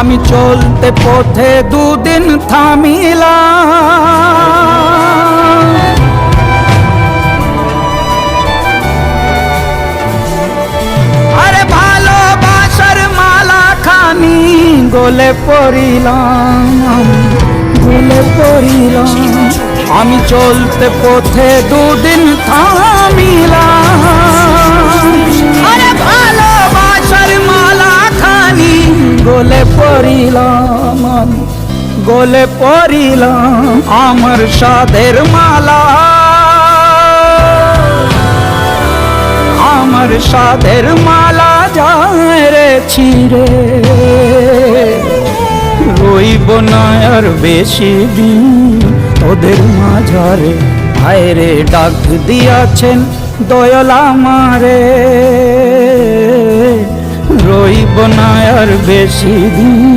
আমি চলতে পথে দুদিন থামিলাম, আরে ভালোবাসার মালা খানি গলে পড়িলাম, গলে পড়িলাম। আমি চলতে পথে দুদিন থামিলাম, আরে ভালোবাসার মালা খানি গলে পড়িলাম, আমি গলে পড়িলাম। আমার সাধের মালা, আমার সাধের মালা যায় রে ছিঁড়ে, রইব না আর বেশি দিন ওদের মাঝারে। ভাইরে ডাক দিয়াছেন দয়াল আমারে, রইব না আর বেশি দিন